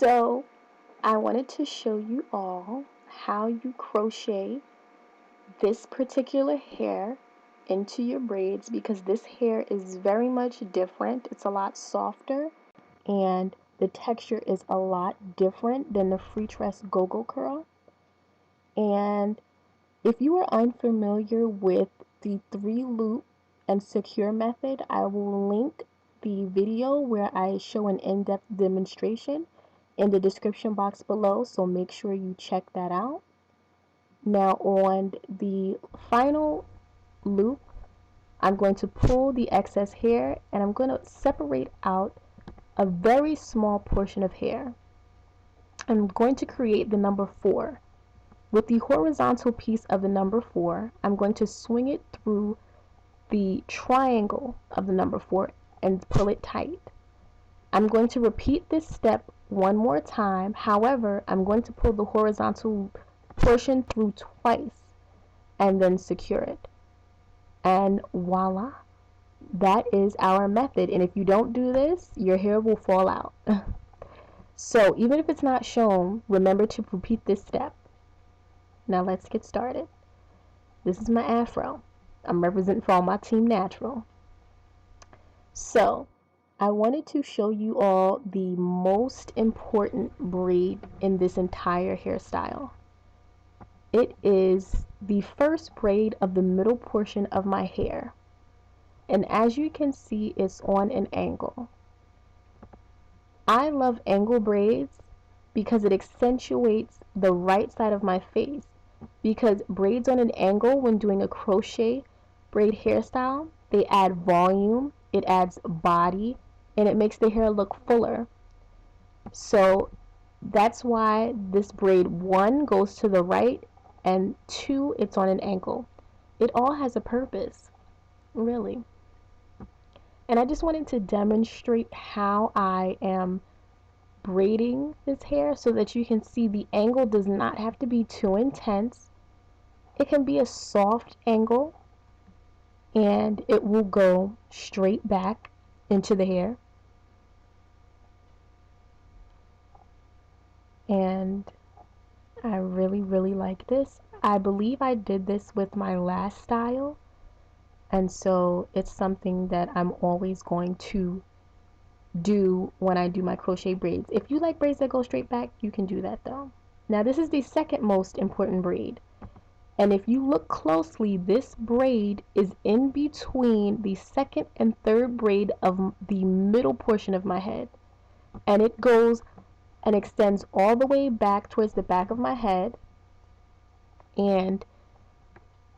So I wanted to show you all how you crochet this particular hair into your braids, because this hair is very much different. It's a lot softer and the texture is a lot different than the free tress go-go curl. And if you are unfamiliar with the 3-loop and secure method, I will link the video where I show an in-depth demonstration in the description box below, so make sure you check that out. Now on the final loop, I'm going to pull the excess hair and I'm going to separate out a very small portion of hair. I'm going to create the number 4. With the horizontal piece of the number 4, I'm going to swing it through the triangle of the number 4 and pull it tight. I'm going to repeat this step one more time. However, I'm going to pull the horizontal portion through twice and then secure it. And voila, that is our method. And if you don't do this, your hair will fall out. So even if it's not shown, remember to repeat this step. Now let's get started. This is my afro. I'm representing for all my team natural. So I wanted to show you all the most important braid in this entire hairstyle. It is the first braid of the middle portion of my hair. And as you can see, it's on an angle. I love angle braids because it accentuates the right side of my face. Because braids on an angle, when doing a crochet braid hairstyle, they add volume, it adds body, and it makes the hair look fuller. So that's why this braid 1 goes to the right and 2 it's on an angle. It all has a purpose, really. And I just wanted to demonstrate how I am braiding this hair so that you can see the angle does not have to be too intense. It can be a soft angle and it will go straight back into the hair. And I really like this. I believe I did this with my last style, and so it's something that I'm always going to do when I do my crochet braids. If you like braids that go straight back, you can do that though. Now this is the second most important braid, and if you look closely, this braid is in between the second and third braid of the middle portion of my head, and it goes and extends all the way back towards the back of my head. And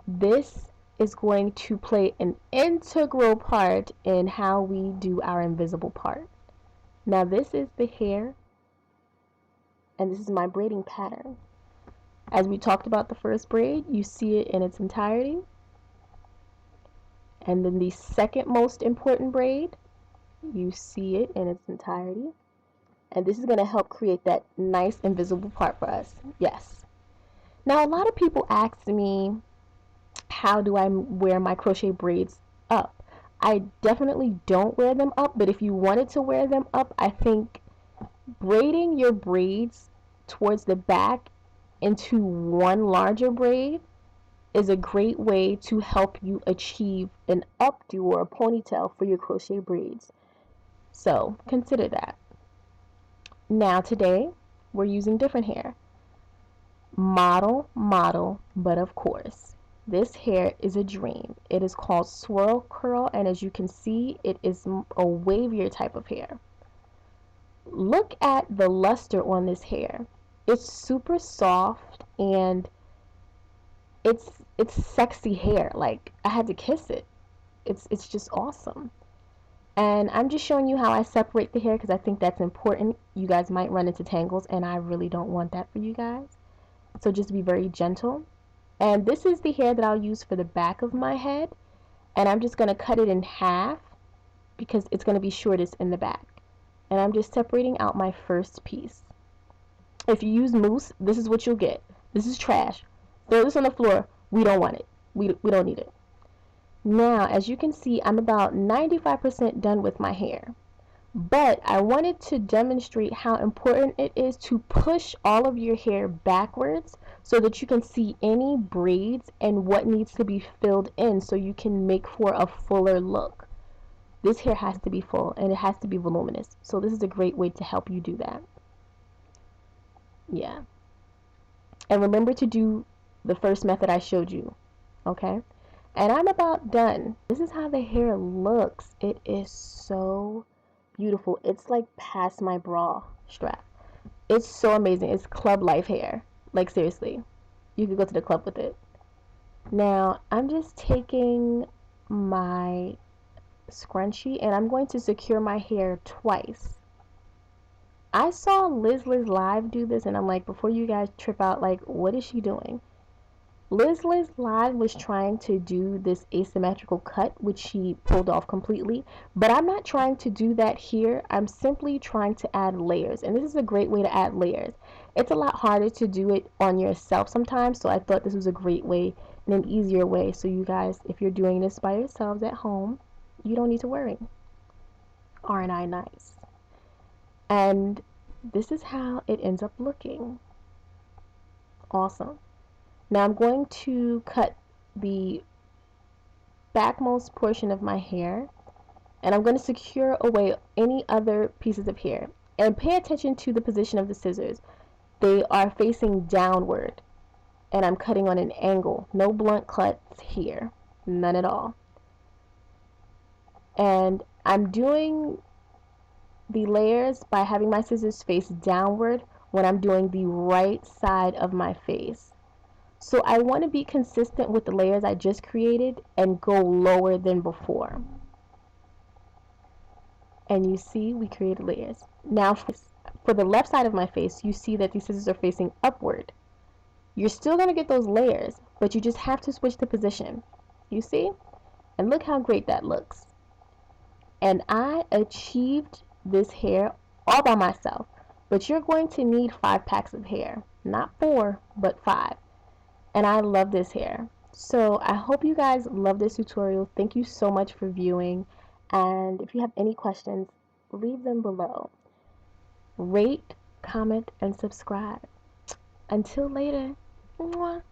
this is going to play an integral part in how we do our invisible part. Now this is the hair, and this is my braiding pattern. As we talked about the first braid, you see it in its entirety. And then the second most important braid, you see it in its entirety. And this is going to help create that nice invisible part for us. Yes. Now a lot of people ask me, how do I wear my crochet braids up? I definitely don't wear them up, but if you wanted to wear them up, I think braiding your braids towards the back into one larger braid is a great way to help you achieve an updo or a ponytail for your crochet braids. So consider that. Now today we're using different hair. Model, but of course this hair is a dream. It is called Swirl curl, and as you can see, it is a wavier type of hair. Look at the luster on this hair. It's super soft and it's sexy hair. Like, I had to kiss it. It's just awesome. And I'm just showing you how I separate the hair because I think that's important. You guys might run into tangles, and I really don't want that for you guys. So just be very gentle. And this is the hair that I'll use for the back of my head. And I'm just going to cut it in half because it's going to be shortest in the back. And I'm just separating out my first piece. If you use mousse, this is what you'll get. This is trash. Throw this on the floor. We don't want it. We don't need it. Now, as you can see, I'm about 95% done with my hair. But I wanted to demonstrate how important it is to push all of your hair backwards so that you can see any braids and what needs to be filled in so you can make for a fuller look. This hair has to be full and it has to be voluminous. So this is a great way to help you do that. Yeah. And remember to do the first method I showed you. Okay? And I'm about done. This is how the hair looks. It is so beautiful. It's like past my bra strap. It's so amazing. It's club life hair. Like seriously. You could go to the club with it. Now, I'm just taking my scrunchie and I'm going to secure my hair twice. I saw Liz Live do this and I'm like, before you guys trip out, like, what is she doing? Liz Live was trying to do this asymmetrical cut, which she pulled off completely, but I'm not trying to do that here. I'm simply trying to add layers, and this is a great way to add layers. It's a lot harder to do it on yourself sometimes, so I thought this was a great way and an easier way. So you guys, if you're doing this by yourselves at home, you don't need to worry. Aren't I nice? And this is how it ends up looking. Awesome. Now I'm going to cut the backmost portion of my hair and I'm going to secure away any other pieces of hair. And pay attention to the position of the scissors. They are facing downward and I'm cutting on an angle. No blunt cuts here. None at all. And I'm doing the layers by having my scissors face downward when I'm doing the right side of my face. So I want to be consistent with the layers I just created and go lower than before. And you see we created layers. Now for the left side of my face, you see that these scissors are facing upward. You're still going to get those layers, but you just have to switch the position. You see? And look how great that looks. And I achieved this hair all by myself. But you're going to need 5 packs of hair. Not 4, but 5. And I love this hair. So I hope you guys love this tutorial. Thank you so much for viewing. And if you have any questions, leave them below. Rate, comment, and subscribe. Until later. Mwah.